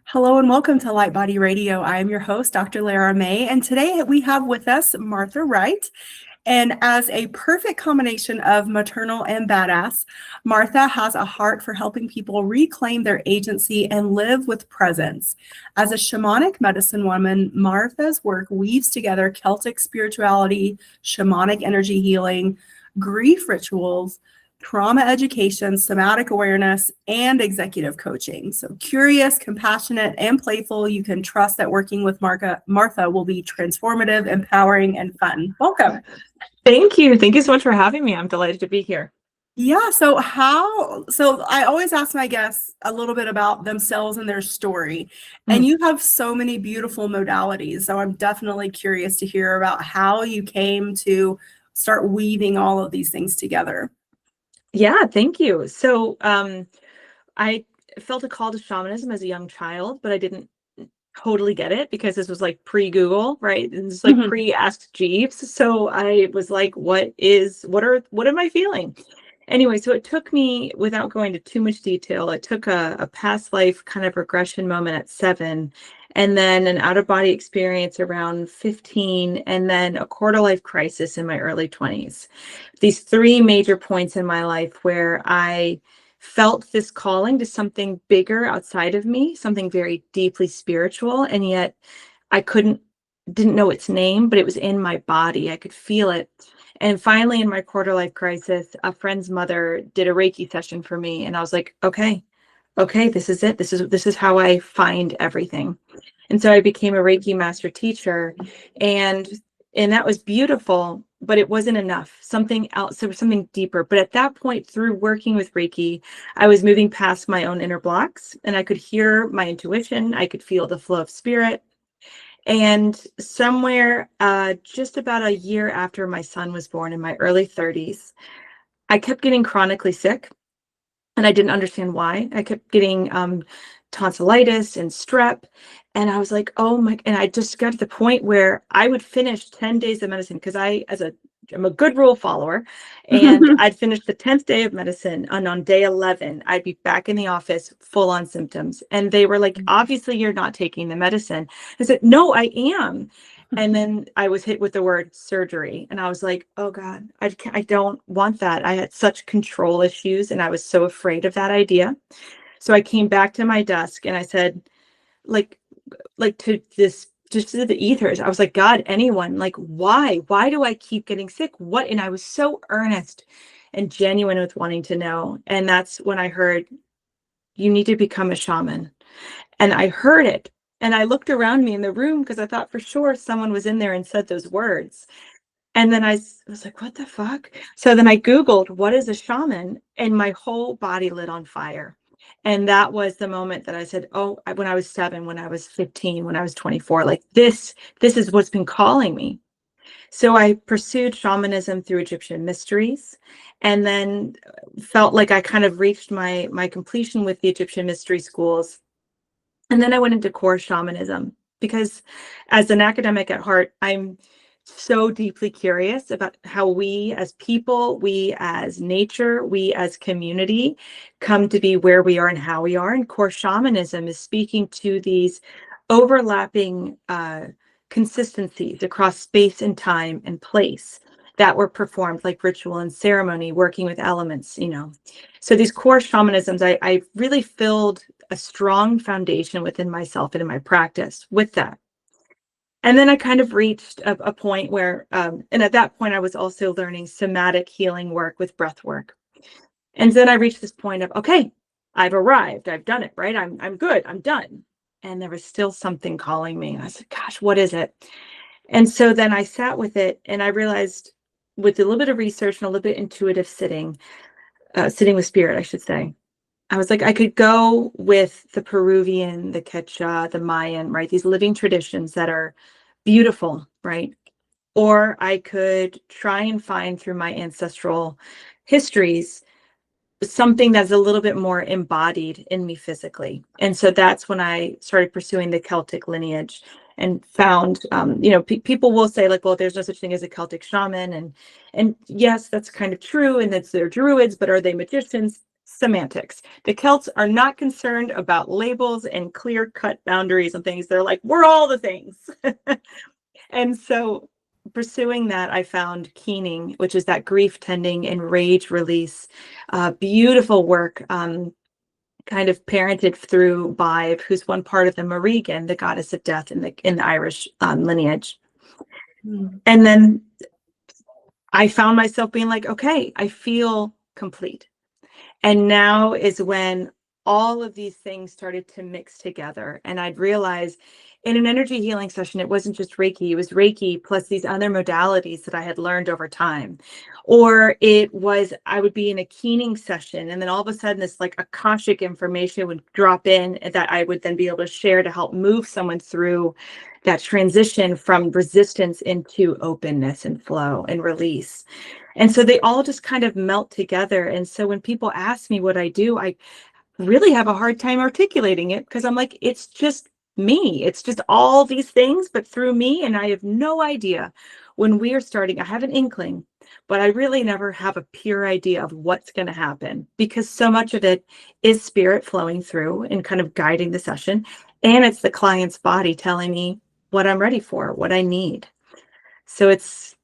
Hello and welcome to LightBody Radio. I am your host, Dr. Lara May, and today we have with us Martha Wright. And as a perfect combination of maternal and badass, Martha has a heart for helping people reclaim their agency and live with presence. As a shamanic medicine woman, Martha's work weaves together Celtic spirituality, shamanic energy healing, grief rituals, trauma education, somatic awareness, and executive coaching. So curious, compassionate, and playful, you can trust that working with Martha will be transformative, empowering, and fun. Welcome. Thank you. Thank you so much for having me. I'm delighted to be here. Yeah, so I always ask my guests a little bit about themselves and their story. And you have so many beautiful modalities. So I'm definitely curious to hear about how you came to start weaving all of these things together. Yeah, thank you. So I felt a call to shamanism as a young child, but I didn't totally get it because this was like pre-Google, right? And it's like pre-Ask Jeeves. So I was like, what am I feeling? Anyway, so it took me, without going into too much detail, it took a past life kind of regression moment at 7, and then an out-of-body experience around 15, and then a quarter-life crisis in my early 20s. These 3 major points in my life where I felt this calling to something bigger outside of me, something very deeply spiritual, and yet I didn't know its name, but it was in my body. I could feel it. And finally, in my quarter life crisis, a friend's mother did a Reiki session for me. And I was like, okay, this is it. This is how I find everything. And so I became a Reiki master teacher, and that was beautiful, but it wasn't enough. Something else, there was something deeper. But at that point, through working with Reiki, I was moving past my own inner blocks, and I could hear my intuition. I could feel the flow of spirit. And somewhere just about a year after my son was born, in my early 30s, I kept getting chronically sick, and I didn't understand why. I kept getting tonsillitis and strep. And I was like, oh my, and I just got to the point where I would finish 10 days of medicine because I'm a good rule follower. And I'd finish the 10th day of medicine. And on day 11, I'd be back in the office full on symptoms. And they were like, obviously you're not taking the medicine. I said, no, I am. And then I was hit with the word surgery. And I was like, oh God, I don't want that. I had such control issues and I was so afraid of that idea. So I came back to my desk and I said, like to this, just to the ethers, I was like, God, anyone, like, why do I keep getting sick? What? And I was so earnest and genuine with wanting to know. And that's when I heard, you need to become a shaman. And I heard it. And I looked around me in the room because I thought for sure someone was in there and said those words. And then I was like, what the fuck? So then I Googled, what is a shaman? And my whole body lit on fire. And that was the moment that I said, oh, when I was 7, when I was 15, when I was 24, like this is what's been calling me. So I pursued shamanism through Egyptian mysteries, and then felt like I kind of reached my completion with the Egyptian mystery schools. And then I went into core shamanism because as an academic at heart, I'm so deeply curious about how we as people, we as nature, we as community come to be where we are and how we are. And core shamanism is speaking to these overlapping consistencies across space and time and place that were performed like ritual and ceremony, working with elements, So these core shamanisms, I really filled a strong foundation within myself and in my practice with that. And then I kind of reached a point where, and at that point, I was also learning somatic healing work with breath work. And then I reached this point of, okay, I've arrived. I've done it, right? I'm good. I'm done. And there was still something calling me. And I said, gosh, what is it? And so then I sat with it and I realized with a little bit of research and a little bit intuitive sitting with spirit, I should say, I was like, I could go with the Peruvian, the Quechua, the Mayan, right? These living traditions that are beautiful, right? Or I could try and find through my ancestral histories something that's a little bit more embodied in me physically. And so that's when I started pursuing the Celtic lineage and found, people will say like, well, there's no such thing as a Celtic shaman. And yes, that's kind of true. And that's they're druids, but are they magicians? semantics. The Celts are not concerned about labels and clear-cut boundaries and things. They're like, we're all the things. And so pursuing that, I found keening, which is that grief tending and rage release. Beautiful work, kind of parented through Bive, who's one part of the Morrigan, the goddess of death in the Irish lineage. And then I found myself being like, okay, I feel complete. And now is when all of these things started to mix together. And I'd realize in an energy healing session, it wasn't just Reiki, it was Reiki plus these other modalities that I had learned over time. Or it was, I would be in a keening session, and then all of a sudden this like Akashic information would drop in that I would then be able to share to help move someone through that transition from resistance into openness and flow and release. And so they all just kind of melt together. And so when people ask me what I do, I really have a hard time articulating it, because I'm like, it's just me. It's just all these things, but through me. And I have no idea when we are starting. I have an inkling, but I really never have a pure idea of what's going to happen, because so much of it is spirit flowing through and kind of guiding the session. And it's the client's body telling me what I'm ready for, what I need. So it's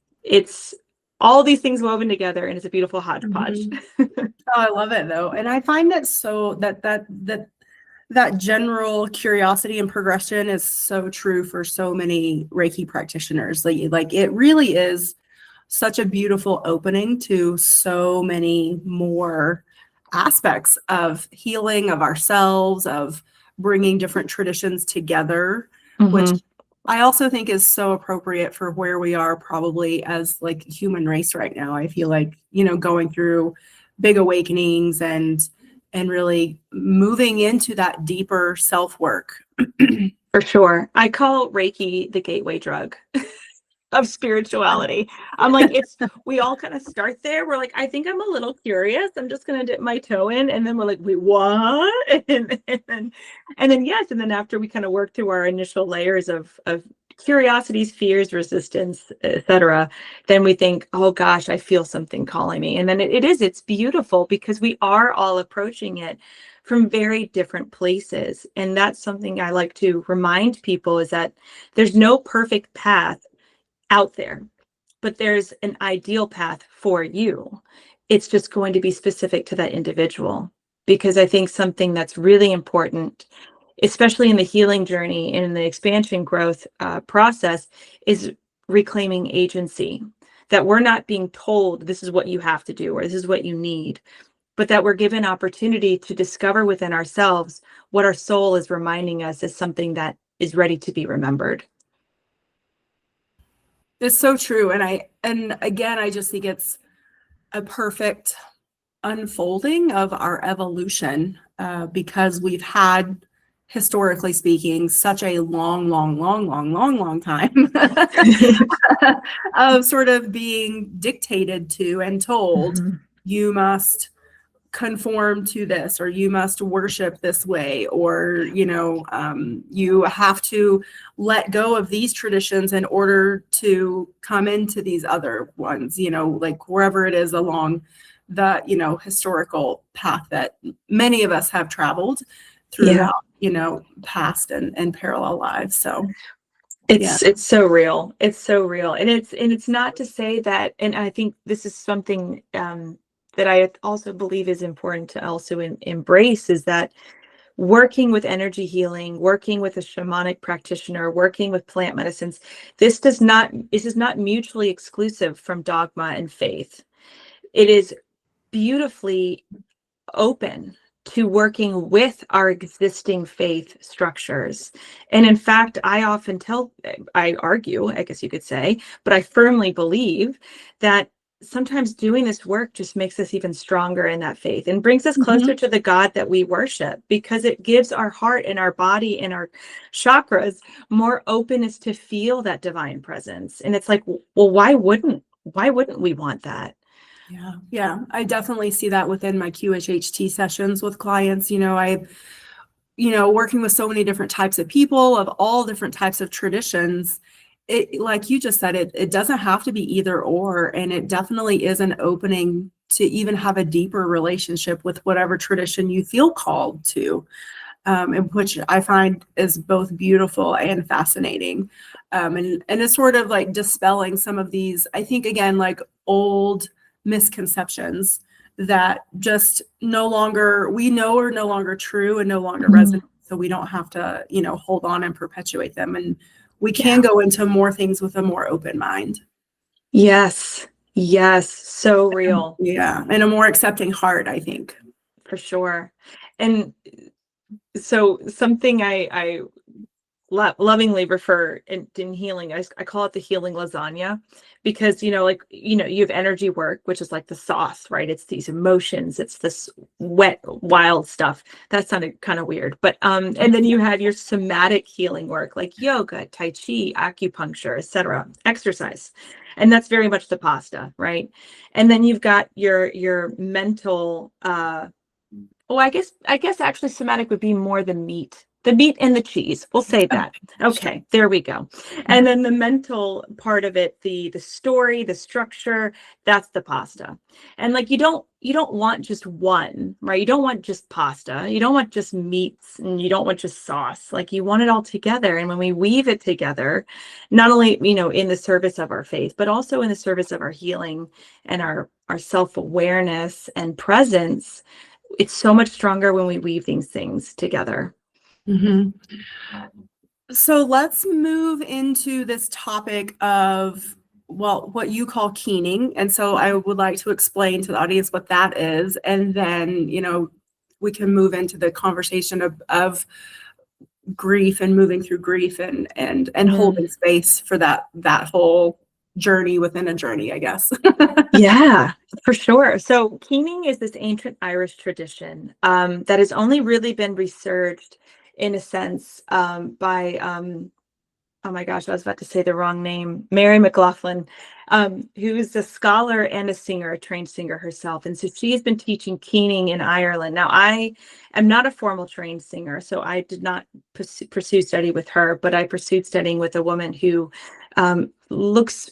all these things woven together, and it's a beautiful hodgepodge. Oh, I love it though. And I find that so that general curiosity and progression is so true for so many Reiki practitioners. Like it really is such a beautiful opening to so many more aspects of healing of ourselves, of bringing different traditions together, which I also think is so appropriate for where we are probably as like human race right now. I feel like, going through big awakenings and really moving into that deeper self-work. For sure. I call Reiki the gateway drug of spirituality. I'm like, we all kind of start there. We're like, I think I'm a little curious. I'm just going to dip my toe in. And then we're like, wait, what? And then yes. And then after we kind of work through our initial layers of curiosities, fears, resistance, etc., then we think, oh gosh, I feel something calling me. And then it's beautiful, because we are all approaching it from very different places. And that's something I like to remind people, is that there's no perfect path out there, but there's an ideal path for you. It's just going to be specific to that individual, because I think something that's really important, especially in the healing journey and in the expansion growth process, is reclaiming agency. That we're not being told this is what you have to do or this is what you need, but that we're given opportunity to discover within ourselves what our soul is reminding us is something that is ready to be remembered. It's so true. And again, I just think it's a perfect unfolding of our evolution, because we've had, historically speaking, such a long time of sort of being dictated to and told, you must conform to this, or you must worship this way, or you have to let go of these traditions in order to come into these other ones, like wherever it is along the historical path that many of us have traveled throughout past and parallel lives. So it's so real. It's so real. And it's not to say that, and I think this is something that I also believe is important to also embrace, is that working with energy healing, working with a shamanic practitioner, working with plant medicines, this is not mutually exclusive from dogma and faith. It is beautifully open to working with our existing faith structures. And in fact, I argue, I guess you could say, but I firmly believe that sometimes doing this work just makes us even stronger in that faith and brings us closer to the God that we worship, because it gives our heart and our body and our chakras more openness to feel that divine presence. And it's like, well, why wouldn't we want that? Yeah. I definitely see that within my QHHT sessions with clients. Working with so many different types of people of all different types of traditions, it, like you just said, it doesn't have to be either or, and it definitely is an opening to even have a deeper relationship with whatever tradition you feel called to, and which I find is both beautiful and fascinating. And it's sort of like dispelling some of these, I think, again, like old misconceptions that just no longer, we know are no longer true and no longer resonate. So we don't have to, hold on and perpetuate them. And we can go into more things with a more open mind. Yes. Yes. So real. Yeah. And a more accepting heart, I think. For sure. And so something I lovingly refer in healing, I call it the healing lasagna, because you have energy work, which is like the sauce, right? It's these emotions, it's this wet wild stuff. That sounded kind of weird, but and then you have your somatic healing work, like yoga, tai chi, acupuncture, etc., exercise, and that's very much the pasta, right? And then you've got your mental I guess actually somatic would be more the meat and the cheese. We'll say that. Okay, there we go. And then the mental part of it, the story, the structure, that's the pasta. And like you don't want just one, right? You don't want just pasta. You don't want just meats, and you don't want just sauce. Like you want it all together. And when we weave it together, not only, in the service of our faith, but also in the service of our healing and our self-awareness and presence, it's so much stronger when we weave these things together. Mm-hmm. So let's move into this topic of, what you call keening. And so I would like to explain to the audience what that is. And then, we can move into the conversation of grief and moving through grief and holding space for that whole journey within a journey, I guess. Yeah, for sure. So keening is this ancient Irish tradition that has only really been researched in a sense by oh my gosh, I was about to say the wrong name, Mary McLaughlin, who's a scholar and a singer, a trained singer herself. And so she has been teaching keening in Ireland. Now, I am not a formal trained singer, so I did not pursue study with her, but I pursued studying with a woman who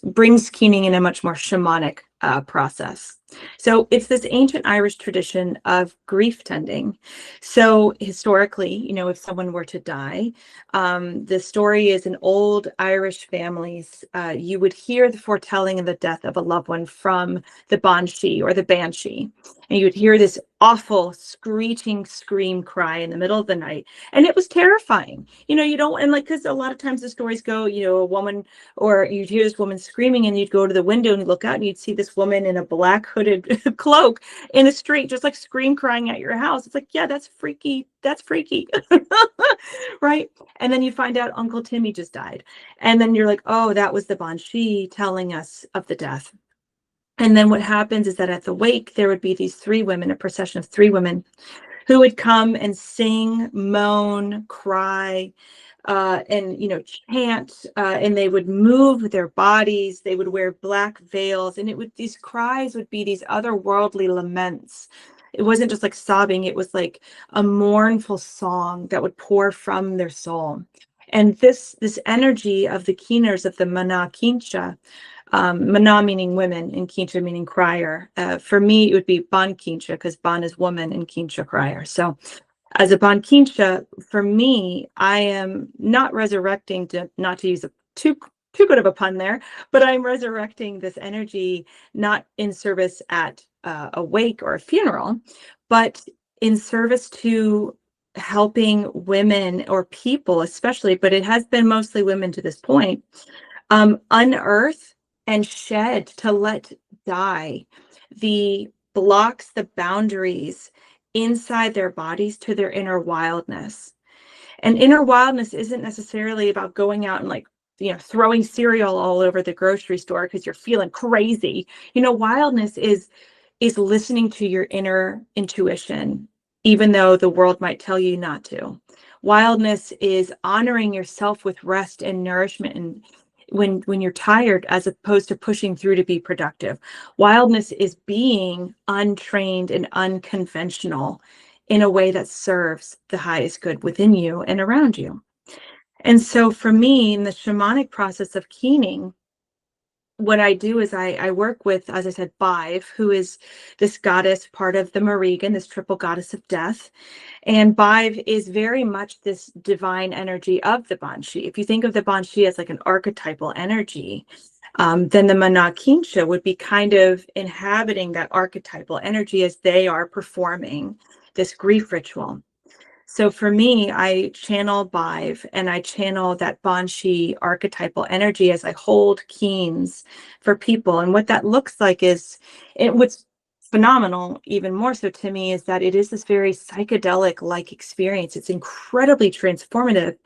brings keening in a much more shamanic process. So it's this ancient Irish tradition of grief tending. So historically, if someone were to die, the story is in old Irish families, you would hear the foretelling of the death of a loved one from the banshee or the banshee. And you would hear this awful screeching scream cry in the middle of the night. And it was terrifying. Because a lot of times the stories go, a woman, or you'd hear this woman screaming and you'd go to the window and you'd look out and you'd see this woman in a black hooded cloak in the street, just like scream crying at your house. It's like, yeah, that's freaky. That's freaky. Right. And then you find out Uncle Timmy just died. And then you're like, oh, that was the banshee telling us of the death. And then what happens is that at the wake, there would be these three women, a procession of three women who would come and sing, moan, cry, and chant, and they would move their bodies. They would wear black veils, and these cries would be these otherworldly laments. It wasn't just like sobbing; it was like a mournful song that would pour from their soul. And this energy of the keeners, of the mana kincha, mana meaning women and kincha meaning crier. For me, it would be ban kincha, because ban is woman and kincha crier. So as a ban kincha, for me, I am not resurrecting, not to use a too good of a pun there, but I'm resurrecting this energy, not in service at a wake or a funeral, but in service to helping women or people especially, but it has been mostly women to this point, unearth and shed, to let die the blocks, the boundaries inside their bodies to their inner wildness. And inner wildness isn't necessarily about going out and throwing cereal all over the grocery store because you're feeling crazy. Wildness is listening to your inner intuition, even though the world might tell you not to. Wildness is honoring yourself with rest and nourishment, and when you're tired, as opposed to pushing through to be productive. Wildness is being untrained and unconventional in a way that serves the highest good within you and around you. And so for me, in the shamanic process of keening, what I do is I work with, as I said, Bive, who is this goddess, part of the Marigan, this triple goddess of death. And Bive is very much this divine energy of the Banshee. If you think of the Banshee as like an archetypal energy, then the Manakinsha would be kind of inhabiting that archetypal energy as they are performing this grief ritual. So for me, I channel Bive and I channel that Banshee archetypal energy as I hold keens for people. And what that looks like is, what's phenomenal, even more so to me, is that it is this very psychedelic-like experience. It's incredibly transformative,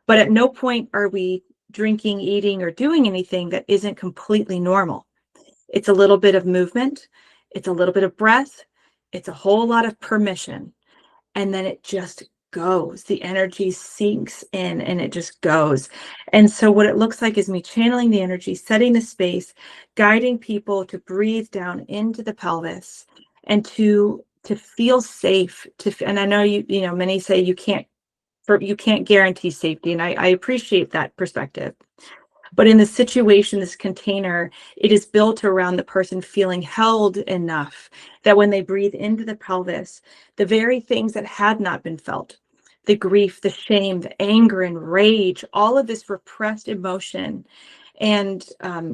but at no point are we drinking, eating, or doing anything that isn't completely normal. It's a little bit of movement, it's a little bit of breath, it's a whole lot of permission. And then it just goes. The energy sinks in and it just goes. And so what it looks like is me channeling the energy, setting the space, guiding people to breathe down into the pelvis and to feel safe. And I know you know, many say you can't guarantee safety, and I appreciate that perspective. But in the situation, this container, it is built around the person feeling held enough that when they breathe into the pelvis, the very things that had not been felt, the grief, the shame, the anger and rage, all of this repressed emotion and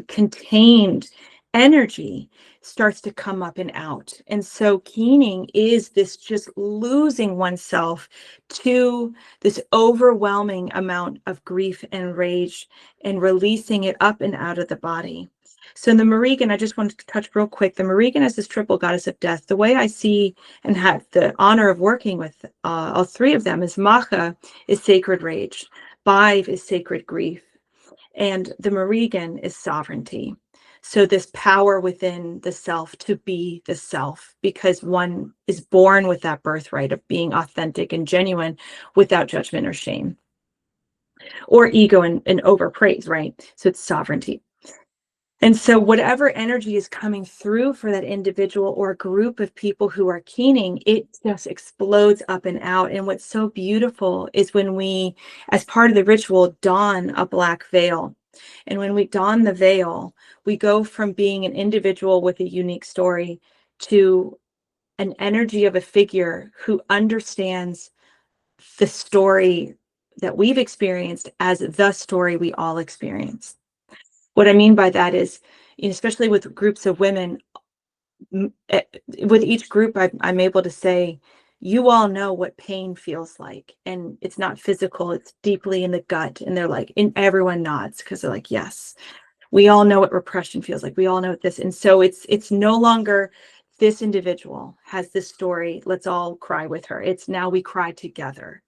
contained energy starts to come up and out. And so keening is this just losing oneself to this overwhelming amount of grief and rage and releasing it up and out of the body. So the Marigan, I just wanted to touch real quick. The Marigan is this triple goddess of death. The way I see and have the honor of working with all three of them is Macha is sacred rage, Bive is sacred grief, and the Marigan is sovereignty. So this power within the self to be the self, because one is born with that birthright of being authentic and genuine without judgment or shame or ego and overpraise, right? So it's sovereignty. And so whatever energy is coming through for that individual or group of people who are keening, it just explodes up and out. And what's so beautiful is when we, as part of the ritual, don a black veil. And when we don the veil, we go from being an individual with a unique story to an energy of a figure who understands the story that we've experienced as the story we all experience. What I mean by that is, especially with groups of women, with each group, I'm able to say, you all know what pain feels like. And it's not physical, it's deeply in the gut. And they're like, and everyone nods because they're like, yes, we all know what repression feels like. We all know what this. And so it's no longer this individual has this story. Let's all cry with her. It's now we cry together.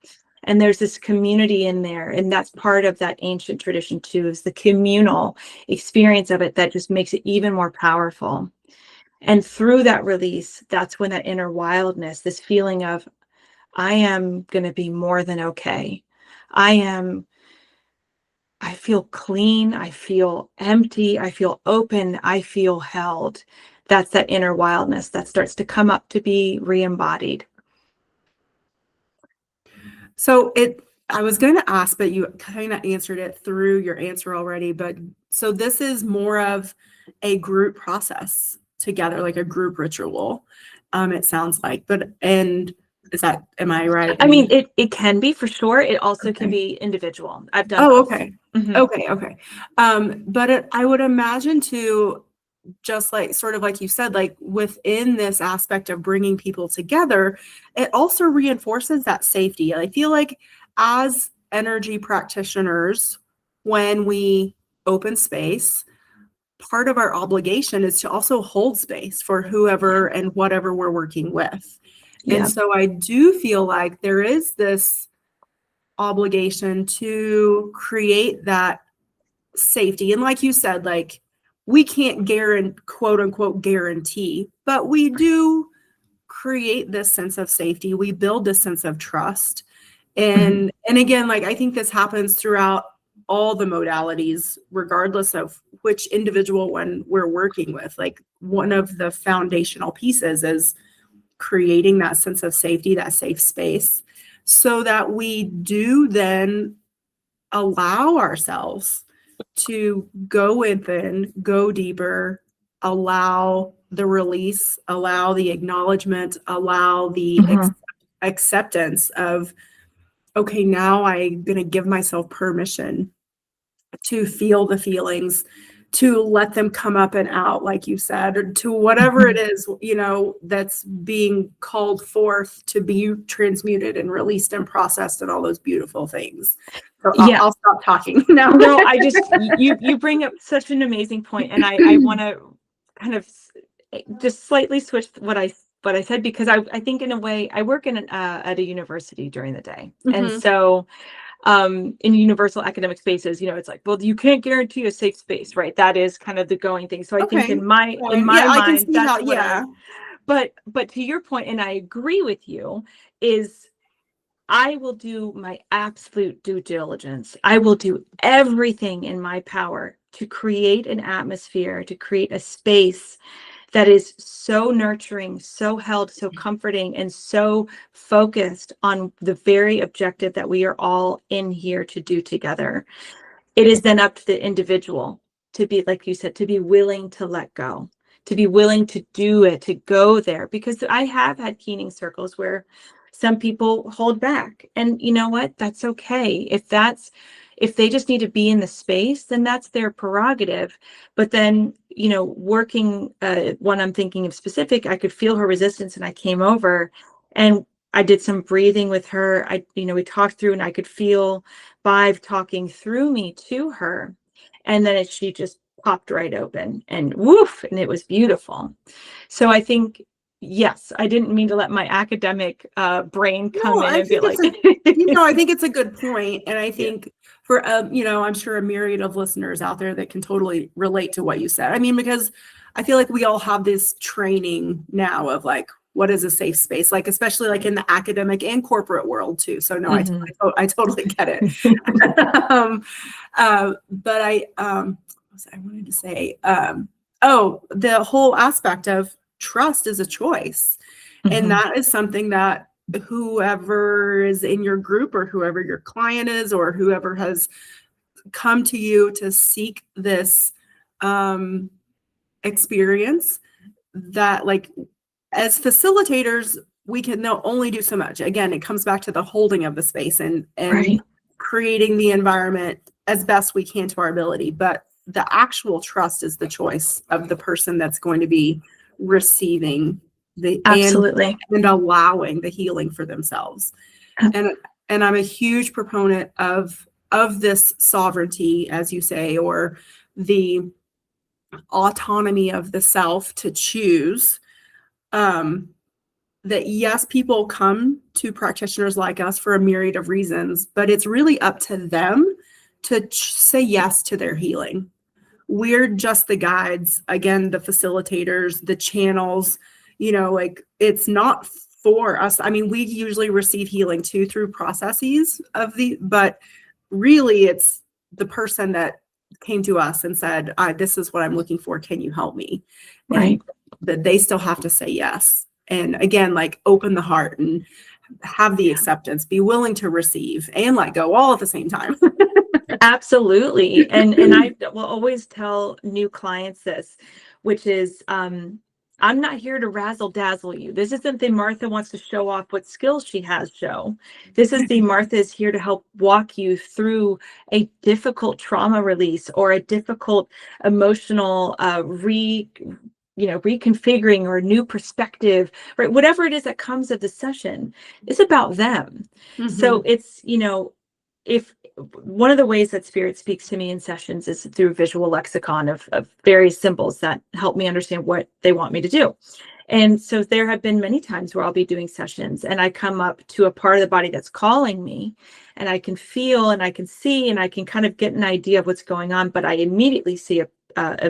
And there's this community in there. And that's part of that ancient tradition too, is the communal experience of it that just makes it even more powerful. And through that release, that's when that inner wildness, this feeling of, I am going to be more than okay. I feel clean. I feel empty. I feel open. I feel held. That's that inner wildness that starts to come up to be re-embodied. So I was going to ask, but you kind of answered it through your answer already. But so this is more of a group process together, like a group ritual. It sounds like, am I right? I mean, it can be for sure. It also can be individual. I've done both. Okay. Mm-hmm. Okay. But I would imagine too, just like sort of like you said, like within this aspect of bringing people together, it also reinforces that safety. I feel like as energy practitioners, when we open space, part of our obligation is to also hold space for whoever and whatever we're working with. Yeah. And so I do feel like there is this obligation to create that safety. And like you said, like we can't quote unquote guarantee, but we do create this sense of safety. We build this sense of trust. And again, like I think this happens throughout all the modalities, regardless of which individual one we're working with. Like one of the foundational pieces is creating that sense of safety, that safe space, so that we do then allow ourselves to go within, go deeper, allow the release, allow the acknowledgement, allow the acceptance of, okay, now I'm going to give myself permission to feel the feelings, to let them come up and out, like you said, or to whatever it is, that's being called forth to be transmuted and released and processed and all those beautiful things. So I'll stop talking now. No, you bring up such an amazing point, and I want to kind of just slightly switch what I said, because I think in a way I work at a university during the day, and so in universal academic spaces, it's like, well, you can't guarantee a safe space, right? That is kind of the going thing. So I think in my mind, that's what but to your point, and I agree with you, is I will do my absolute due diligence. I will do everything in my power to create an atmosphere, to create a space that is so nurturing, so held, so comforting, and so focused on the very objective that we are all in here to do together. It is then up to the individual to be, like you said, to be willing to let go, to be willing to do it, to go there. Because I have had keening circles where some people hold back, and you know what? That's okay. If they just need to be in the space, then that's their prerogative. But then, working, one I'm thinking of specific, I could feel her resistance, and I came over and I did some breathing with her. We talked through, and I could feel Vive talking through me to her. And then she just popped right open, and woof, and it was beautiful. So I think, yes, I didn't mean to let my academic brain come in and be like, I think it's a good point. And I think for, I'm sure a myriad of listeners out there that can totally relate to what you said. I mean, because I feel like we all have this training now of like, what is a safe space? Like, especially like in the academic and corporate world too. So no, I totally get it. But what was I wanted to say? The whole aspect of trust is a choice. And that is something that whoever is in your group, or whoever your client is, or whoever has come to you to seek this experience, that like, as facilitators, we can only do so much. Again, it comes back to the holding of the space and creating the environment as best we can to our ability. But the actual trust is the choice of the person that's going to be receiving absolutely, and allowing the healing for themselves. And I'm a huge proponent of this sovereignty, as you say, or the autonomy of the self to choose. That yes, people come to practitioners like us for a myriad of reasons, but it's really up to them to say yes to their healing. We're just the guides, again, the facilitators, the channels, like, it's not for us. I mean, we usually receive healing too through processes but really it's the person that came to us and said, this is what I'm looking for. Can you help me? Right. And that they still have to say yes. And again, like, open the heart and have the acceptance, be willing to receive and let go all at the same time. Absolutely. And I will always tell new clients this, which is, I'm not here to razzle dazzle you. This isn't the Martha wants to show off what skills she has show. This is the Martha is here to help walk you through a difficult trauma release, or a difficult emotional reconfiguring, or a new perspective, right? Whatever it is that comes of the session, it's about them. So it's, if one of the ways that spirit speaks to me in sessions is through visual lexicon of various symbols that help me understand what they want me to do. And so there have been many times where I'll be doing sessions and I come up to a part of the body that's calling me, and I can feel and I can see and I can kind of get an idea of what's going on, but I immediately see a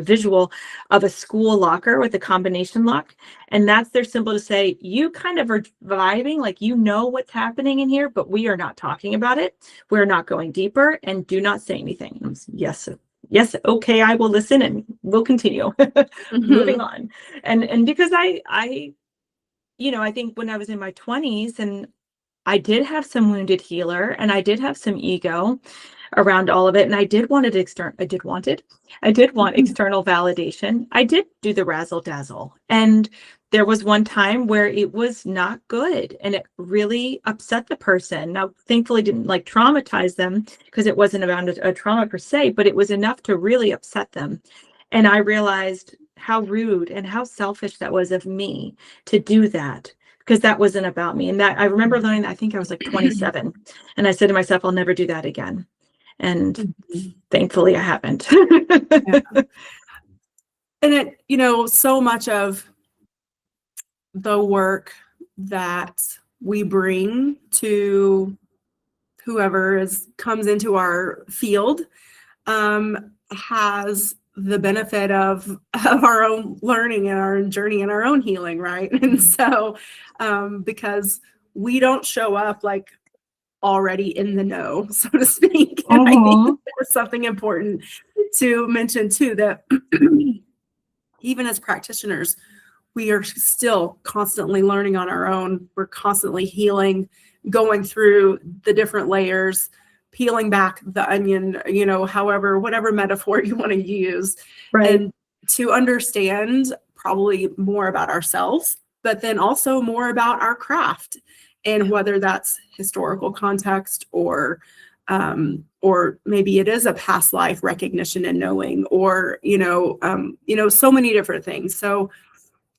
visual of a school locker with a combination lock. And that's their symbol to say, you kind of are vibing, like, what's happening in here, but we are not talking about it. We're not going deeper, and do not say anything. And yes, okay, I will listen and we'll continue moving on. And because I think when I was in my 20s, and I did have some wounded healer and I did have some ego, around all of it. And I did want external validation. I did do the razzle dazzle. And there was one time where it was not good and it really upset the person. Now, thankfully didn't like traumatize them because it wasn't about a trauma per se, but it was enough to really upset them. And I realized how rude and how selfish that was of me to do that, because that wasn't about me. And that I remember learning that, I think I was like 27. And I said to myself, I'll never do that again. And thankfully I haven't. Yeah. And it, so much of the work that we bring to whoever comes into our field has the benefit of our own learning and our own journey and our own healing, right? And so because we don't show up like already in the know, so to speak. And I think there's something important to mention too, that even as practitioners, we are still constantly learning on our own. We're constantly healing, going through the different layers, peeling back the onion, however, whatever metaphor you want to use, right. And to understand probably more about ourselves, but then also more about our craft, and whether that's historical context or maybe it is a past life recognition and knowing, or so many different things. So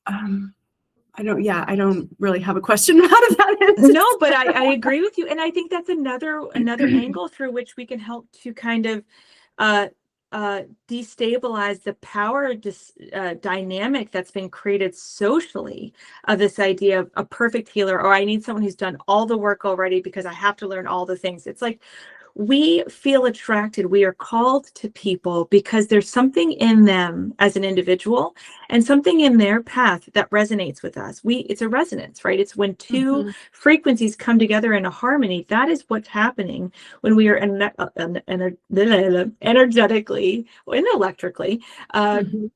I don't really have a question about that. No, but I agree with you. And I think that's another angle through which we can help to kind of destabilize the power dynamic that's been created socially of this idea of a perfect healer, or I need someone who's done all the work already because I have to learn all the things. It's like, we feel attracted. We are called to people because there's something in them as an individual and something in their path that resonates with us. It's a resonance, right? It's when two frequencies come together in a harmony. That is what's happening when we are energetically and electrically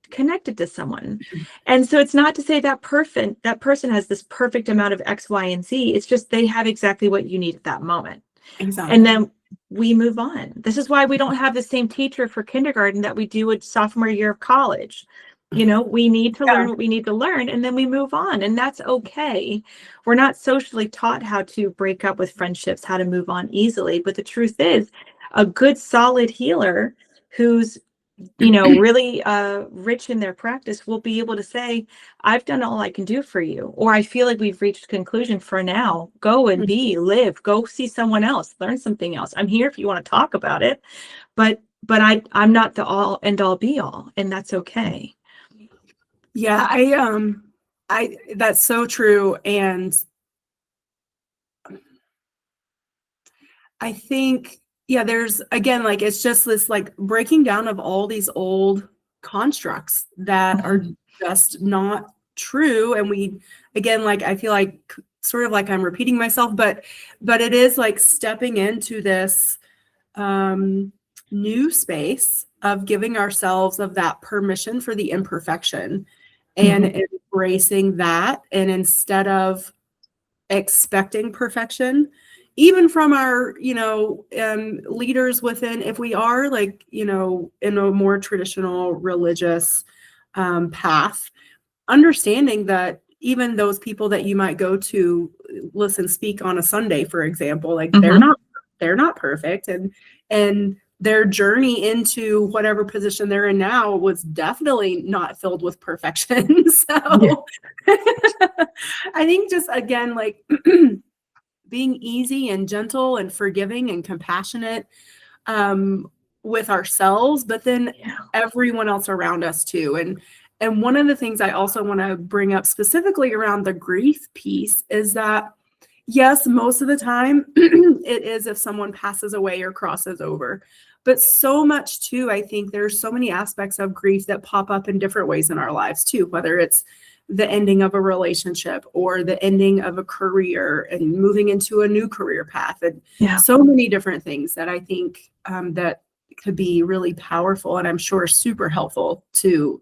connected to someone. And so it's not to say that person has this perfect amount of X, Y, and Z. It's just they have exactly what you need at that moment. Exactly. And then we move on. This is why we don't have the same teacher for kindergarten that we do at sophomore year of college. We need to learn what we need to learn, and then we move on, and that's okay. We're not socially taught how to break up with friendships, how to move on easily. But the truth is, a good, solid healer who's really rich in their practice will be able to say, I've done all I can do for you, or I feel like we've reached a conclusion for now. Go and live, go see someone else, learn something else. I'm here if you want to talk about it, but I'm not the all end all be all, and that's okay. Yeah, I that's so true. And I think, there's, again, like, it's just this like breaking down of all these old constructs that are just not true. And we, again, like, I feel like sort of like I'm repeating myself, but it is like stepping into this new space of giving ourselves of that permission for the imperfection and embracing that. And instead of expecting perfection, even from our, leaders within, if we are like, in a more traditional religious path, understanding that even those people that you might go to listen, speak on a Sunday, for example, like they're not perfect. And their journey into whatever position they're in now was definitely not filled with perfection. So I think just, again, like being easy and gentle and forgiving and compassionate with ourselves, but then everyone else around us too. And one of the things I also want to bring up specifically around the grief piece is that, yes, most of the time it is if someone passes away or crosses over. But so much too, I think there's so many aspects of grief that pop up in different ways in our lives too, whether it's the ending of a relationship or the ending of a career and moving into a new career path, and so many different things that I think that could be really powerful, and I'm sure super helpful to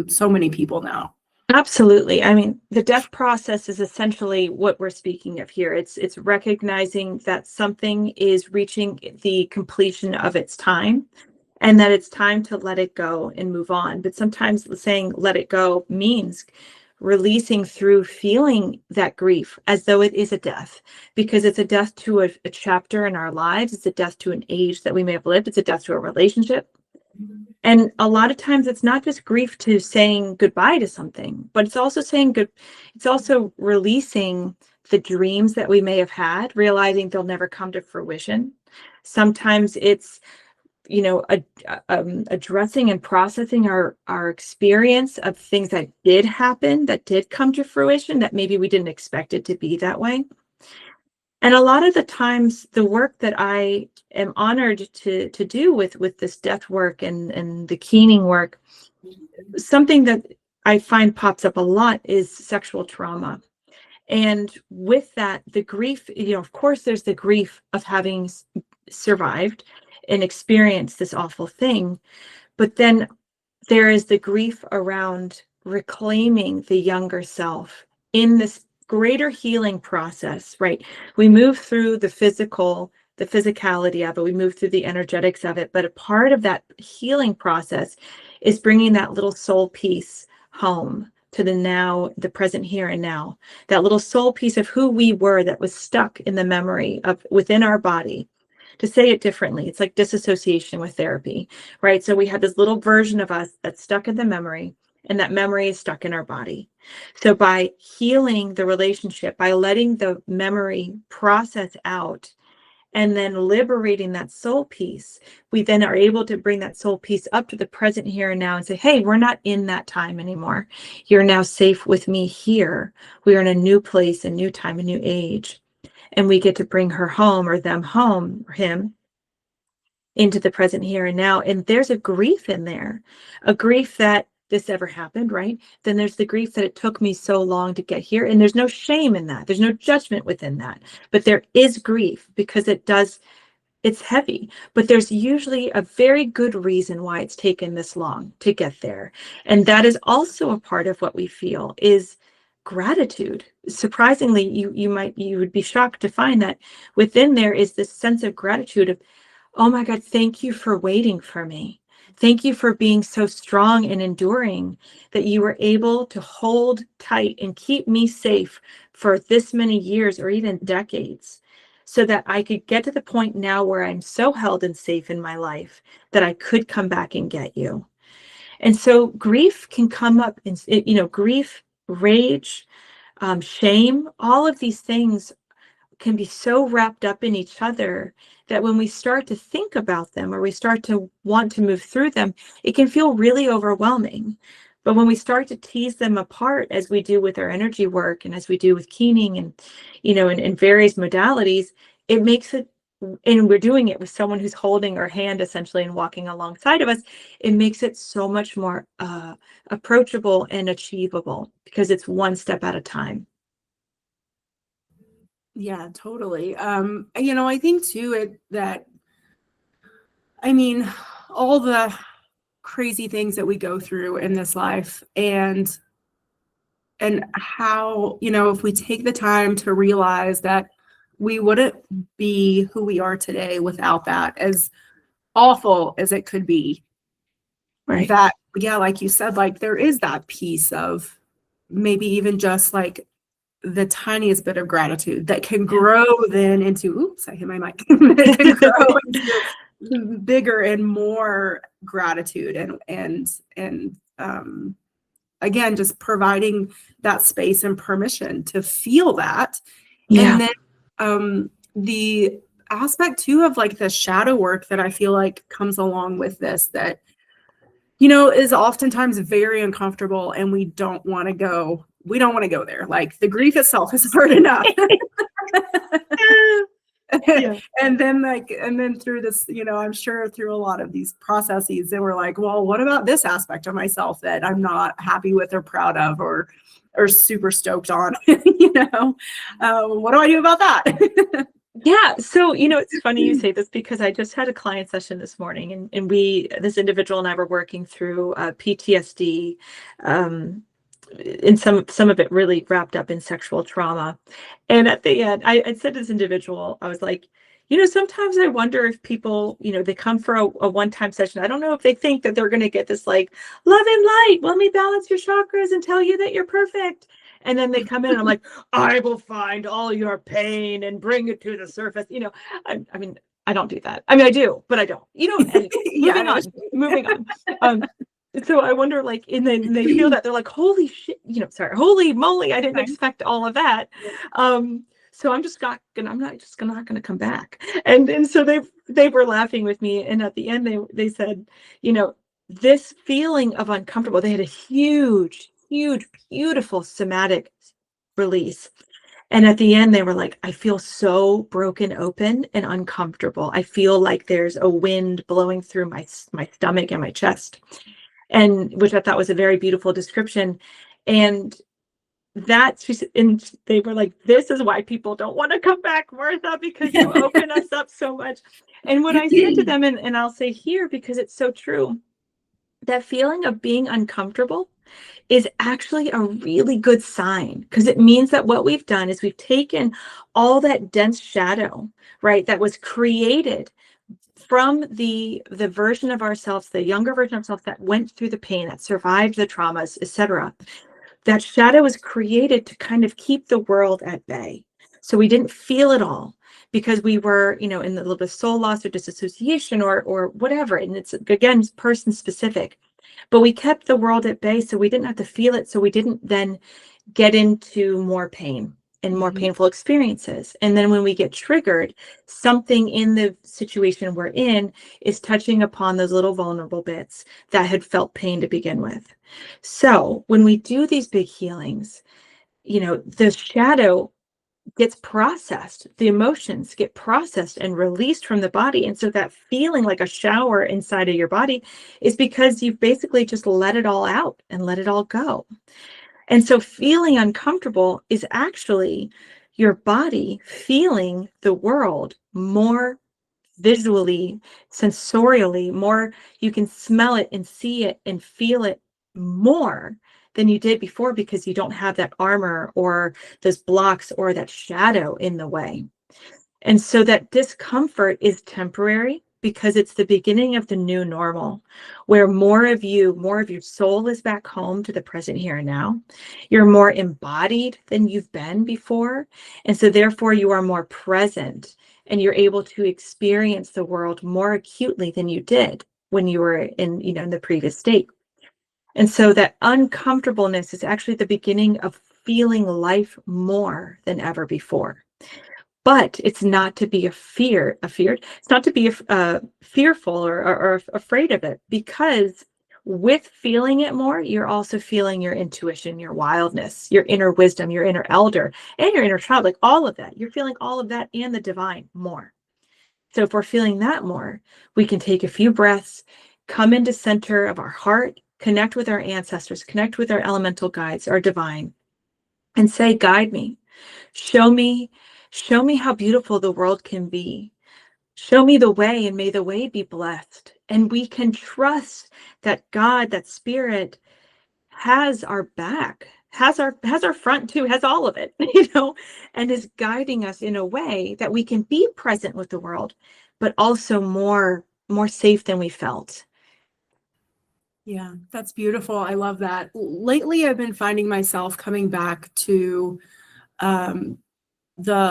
so many people now. Absolutely. I mean, the death process is essentially what we're speaking of here. It's recognizing that something is reaching the completion of its time and that it's time to let it go and move on. But sometimes saying let it go means releasing through feeling that grief as though it is a death, because it's a death to a chapter in our lives. It's a death to an age that we may have lived. It's a death to a relationship. And a lot of times it's not just grief to saying goodbye to something, but it's also saying good. It's also releasing the dreams that we may have had, realizing they'll never come to fruition. Sometimes it's, addressing and processing our experience of things that did happen, that did come to fruition, that maybe we didn't expect it to be that way. And a lot of the times, the work that I am honored to do with this death work and the keening work, something that I find pops up a lot is sexual trauma. And with that, the grief, of course, there's the grief of having survived and experienced this awful thing. But then there is the grief around reclaiming the younger self in this greater healing process, right? We move through the physicality of it, we move through the energetics of it, but a part of that healing process is bringing that little soul piece home to the now, the present here and now, that little soul piece of who we were that was stuck in the memory of within our body. To say it differently, it's like disassociation with therapy, right? So we had this little version of us that's stuck in the memory, and that memory is stuck in our body. So by healing the relationship, by letting the memory process out and then liberating that soul piece, we then are able to bring that soul piece up to the present here and now and say, hey, we're not in that time anymore. You're now safe with me here. We are in a new place, a new time, a new age. And we get to bring her home, or them home, or him, into the present here and now. And there's a grief in there, a grief that this ever happened, right? Then there's the grief that it took me so long to get here. And there's no shame in that. There's no judgment within that. But there is grief because it's heavy. But there's usually a very good reason why it's taken this long to get there. And that is also a part of what we feel is gratitude. Surprisingly, you would be shocked to find that within there is this sense of gratitude of, oh my God, thank you for waiting for me. Thank you for being so strong and enduring that you were able to hold tight and keep me safe for this many years or even decades, so that I could get to the point now where I'm so held and safe in my life that I could come back and get you. And so grief can come up in, grief, rage, shame, all of these things can be so wrapped up in each other that when we start to think about them or we start to want to move through them, it can feel really overwhelming. But when we start to tease them apart, as we do with our energy work and as we do with keening and, in various modalities, it makes it, and we're doing it with someone who's holding our hand essentially and walking alongside of us, it makes it so much more approachable and achievable because it's one step at a time. Yeah, totally. I think too all the crazy things that we go through in this life and how, if we take the time to realize that we wouldn't be who we are today without that, as awful as it could be. Right. That, yeah, like you said, like there is that piece of maybe even just like the tiniest bit of gratitude that can grow then into, oops, I hit my mic. It can grow into bigger and more gratitude and again, just providing that space and permission to feel that. Yeah. And then the aspect too of like the shadow work that I feel like comes along with this that, is oftentimes very uncomfortable and we don't want to go there. Like the grief itself is hard enough. Yeah. And then through this, I'm sure through a lot of these processes, they were like, well, what about this aspect of myself that I'm not happy with or proud of or super stoked on? What do I do about that? Yeah. So, it's funny you say this because I just had a client session this morning and this individual and I were working through PTSD and some of it really wrapped up in sexual trauma. And at the end, I said to this individual, I was like, sometimes I wonder if people, they come for a one-time session. I don't know if they think that they're going to get this like love and light. Let me balance your chakras and tell you that you're perfect. And then they come in and I'm like, I will find all your pain and bring it to the surface. I mean, I don't do that. I mean, I do, but I don't. And moving on. So I wonder, like, and then they feel that they're like, holy shit, holy moly, I didn't expect all of that. So I'm not gonna come back. And so they were laughing with me. And at the end, they said, this feeling of uncomfortable, they had a huge, huge, beautiful somatic release. And at the end, they were like, I feel so broken open and uncomfortable. I feel like there's a wind blowing through my stomach and my chest. And which I thought was a very beautiful description. And and they were like, this is why people don't want to come back, Martha, because you open us up so much. And what I said to them, and I'll say here, because it's so true, that feeling of being uncomfortable is actually a really good sign, because it means that what we've done is we've taken all that dense shadow, right, that was created from the version of ourselves, the younger version of ourselves that went through the pain, that survived the traumas, etc. That shadow was created to kind of keep the world at bay. So we didn't feel it all because we were, in a little bit of soul loss or disassociation or whatever. And it's, again, person specific. But we kept the world at bay, so we didn't have to feel it. So we didn't then get into more pain and more painful experiences. And then when we get triggered, something in the situation we're in is touching upon those little vulnerable bits that had felt pain to begin with. So when we do these big healings, the shadow gets processed, the emotions get processed and released from the body. And so that feeling like a shower inside of your body is because you've basically just let it all out and let it all go. And so feeling uncomfortable is actually your body feeling the world more visually, sensorially, more. You can smell it and see it and feel it more than you did before, because you don't have that armor or those blocks or that shadow in the way. And so that discomfort is temporary, because it's the beginning of the new normal, where more of your soul is back home to the present here and now. You're more embodied than you've been before. And so therefore you are more present, and you're able to experience the world more acutely than you did when you were in the previous state. And so that uncomfortableness is actually the beginning of feeling life more than ever before. But it's not to be it's not to be fearful or afraid of it, because with feeling it more, you're also feeling your intuition, your wildness, your inner wisdom, your inner elder, and your inner child, like all of that. You're feeling all of that and the divine more. So if we're feeling that more, we can take a few breaths, come into center of our heart, connect with our ancestors, connect with our elemental guides, our divine, and say, guide me, show me how beautiful the world can be. Show me the way, and may the way be blessed. And we can trust that God, that spirit, has our back, has our front too, has all of it, and is guiding us in a way that we can be present with the world, but also more safe than we felt. Yeah, that's beautiful. I love that. Lately, I've been finding myself coming back to a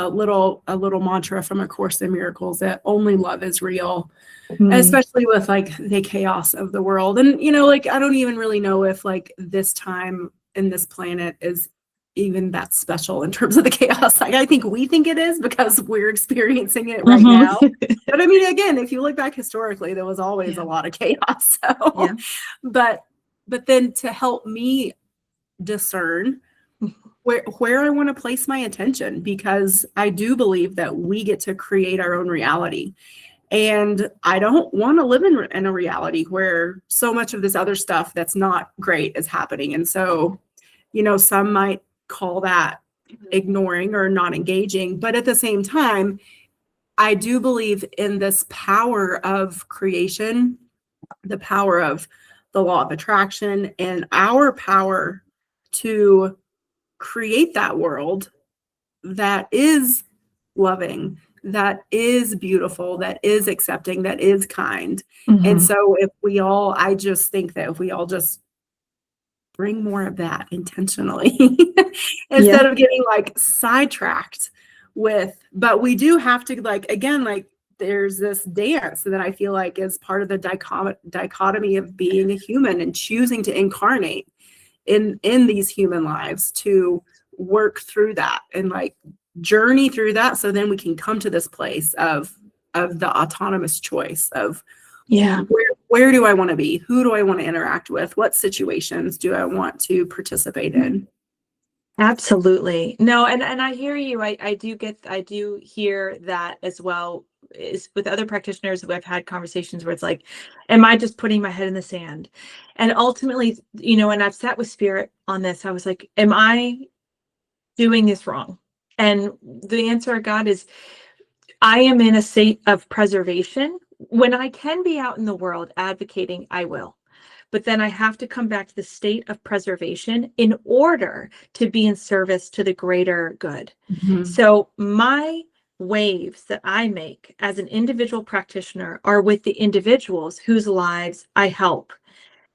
little mantra from A Course in Miracles, that only love is real, especially with like the chaos of the world. And, like, I don't even really know if like this time in this planet is even that special in terms of the chaos. Like, I think we think it is because we're experiencing it right now. But I mean, again, if you look back historically, there was always a lot of chaos. So, but then to help me discern where I want to place my attention, because I do believe that we get to create our own reality. And I don't want to live in a reality where so much of this other stuff that's not great is happening. And so, some might call that ignoring or not engaging. But at the same time, I do believe in this power of creation, the power of the law of attraction, and our power to create that world that is loving, that is beautiful, that is accepting, that is kind. And so if we all, I just think that if we all just bring more of that intentionally instead of getting like sidetracked with, but we do have to, like, again, like there's this dance that I feel like is part of the dichotomy of being a human and choosing to incarnate in these human lives, to work through that and like journey through that, so then we can come to this place of the autonomous choice of where do I want to be, who do I want to interact with, what situations do I want to participate in. Absolutely. No, and I hear you. I do hear that as well. Is with other practitioners who I've had conversations where it's like, am I just putting my head in the sand? And ultimately, and I've sat with spirit on this. I was like, am I doing this wrong? And the answer I got is, I am in a state of preservation. When I can be out in the world advocating, I will. But then I have to come back to the state of preservation in order to be in service to the greater good. So my waves that I make as an individual practitioner are with the individuals whose lives I help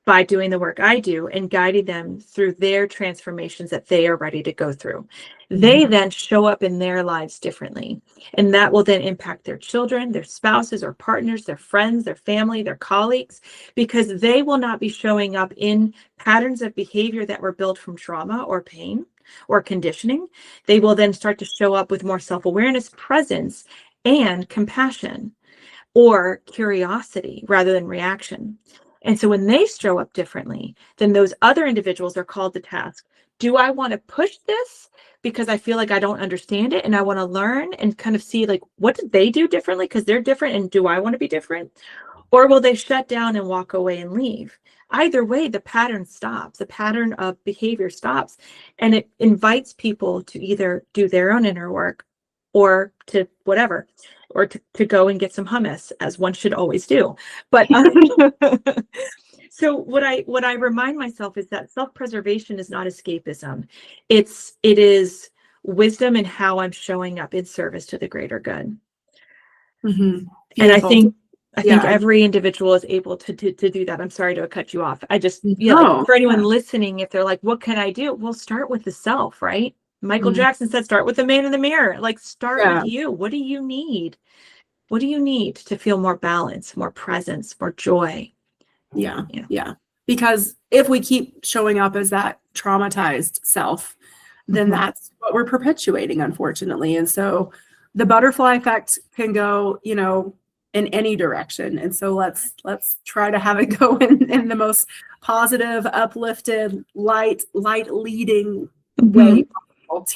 by doing the work I do and guiding them through their transformations that they are ready to go through. They then show up in their lives differently. And that will then impact their children, their spouses or partners, their friends, their family, their colleagues, because they will not be showing up in patterns of behavior that were built from trauma or pain or conditioning. They will then start to show up with more self-awareness, presence, and compassion or curiosity rather than reaction. And so when they show up differently, then those other individuals are called to task. Do I want to push this because I feel like I don't understand it and I want to learn and kind of see like, what did they do differently because they're different, and do I want to be different? Or will they shut down and walk away and leave? Either way, the pattern stops. The pattern of behavior stops, and it invites people to either do their own inner work or to whatever, or to go and get some hummus, as one should always do. But so what I remind myself is that self-preservation is not escapism. It is wisdom in how I'm showing up in service to the greater good. And I think every individual is able to do that. I'm sorry to cut you off. I just, like, for anyone listening, if they're like, what can I do? Well, start with the self, right? Michael Jackson said, start with the man in the mirror. Like, start with you. What do you need? What do you need to feel more balance, more presence, more joy? Yeah. Because if we keep showing up as that traumatized self, then that's what we're perpetuating, unfortunately. And so the butterfly effect can go, in any direction. And so let's try to have it go in the most positive, uplifted, light leading way possible,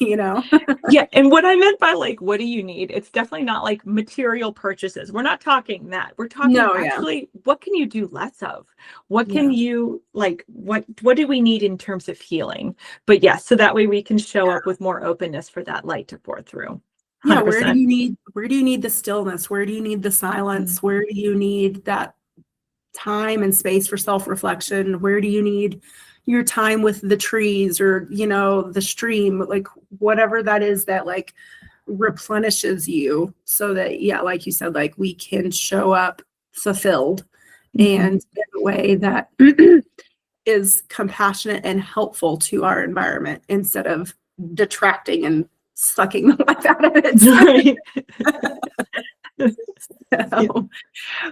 Yeah. And what I meant by like, what do you need? It's definitely not like material purchases. We're not talking that. We're talking actually, what can you do less of? What can you like, what do we need in terms of healing? But yes, so that way we can show up with more openness for that light to pour through. 100%. Yeah, where do you need the stillness? Where do you need the silence? Where do you need that time and space for self-reflection? Where do you need your time with the trees or, the stream, like whatever that is that like replenishes you, so that, like you said, like we can show up fulfilled and in a way that is compassionate and helpful to our environment instead of detracting and sucking the life out of it.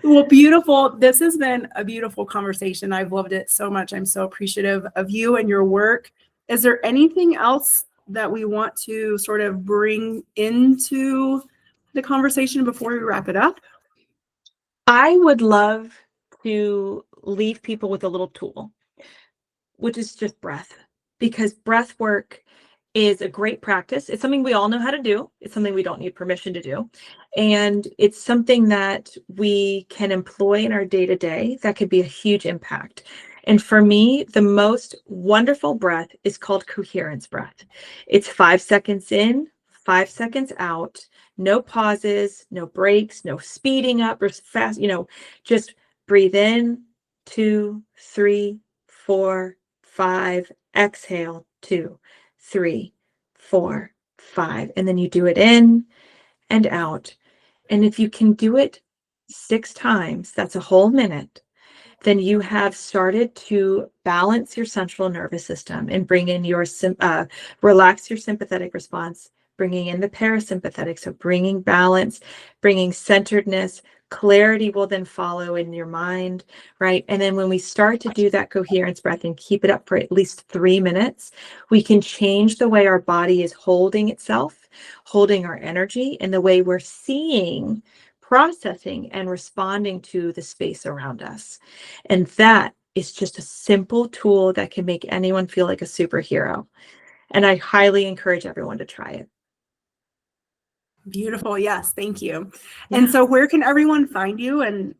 Well, beautiful. This has been a beautiful conversation. I've loved it so much. I'm so appreciative of you and your work. Is there anything else that we want to sort of bring into the conversation before we wrap it up? I would love to leave people with a little tool, which is just breath, because breath work is a great practice. It's something we all know how to do. It's something we don't need permission to do. And it's something that we can employ in our day-to-day that could be a huge impact. And for me, the most wonderful breath is called coherence breath. It's 5 seconds in, 5 seconds out, no pauses, no breaks, no speeding up or fast, just breathe in, 2, 3, 4, 5, exhale, 2, 3, 4, 5. And then you do it in and out. And if you can do it 6 times, that's a whole minute, then you have started to balance your central nervous system and bring in your, relax your sympathetic response, bringing in the parasympathetic. So bringing balance, bringing centeredness, clarity will then follow in your mind, right? And then when we start to do that coherence breath and keep it up for at least 3 minutes, we can change the way our body is holding itself, holding our energy, and the way we're seeing, processing, and responding to the space around us. And that is just a simple tool that can make anyone feel like a superhero. And I highly encourage everyone to try it. Beautiful. Yes. Thank you. Yeah. And so where can everyone find you, and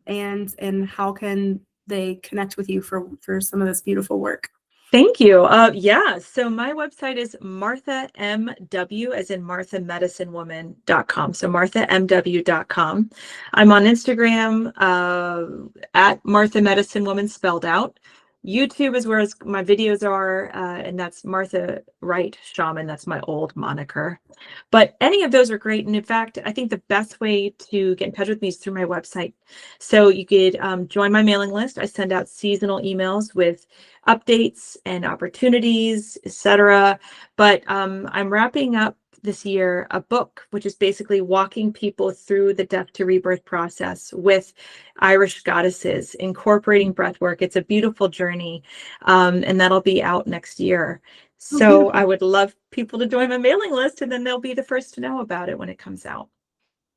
how can they connect with you for some of this beautiful work? Thank you. Yeah. So my website is marthamw, as in marthamedicinewoman.com. So marthamw.com. I'm on Instagram at Martha Medicine Woman spelled out. YouTube is where my videos are, and that's Martha Wright Shaman. That's my old moniker. But any of those are great. And in fact, I think the best way to get in touch with me is through my website. So you could join my mailing list. I send out seasonal emails with updates and opportunities, etc. But I'm wrapping up this year a book, which is basically walking people through the death to rebirth process with Irish goddesses, incorporating breath work. It's a beautiful journey, and that'll be out next year. So I would love people to join my mailing list, and then they'll be the first to know about it when it comes out.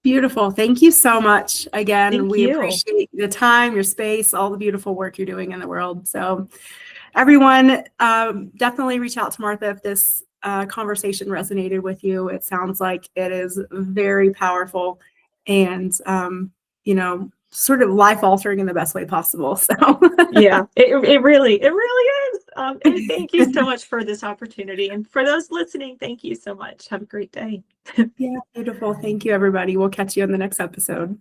Beautiful. Thank you so much. Again, Thank we you. appreciate the time, your space, all the beautiful work you're doing in the world. So everyone, definitely reach out to Martha if this conversation resonated with you. It sounds like it is very powerful and, sort of life altering in the best way possible. So yeah, it really is. And thank you so much for this opportunity. And for those listening, thank you so much. Have a great day. Yeah, beautiful. Thank you, everybody. We'll catch you on the next episode.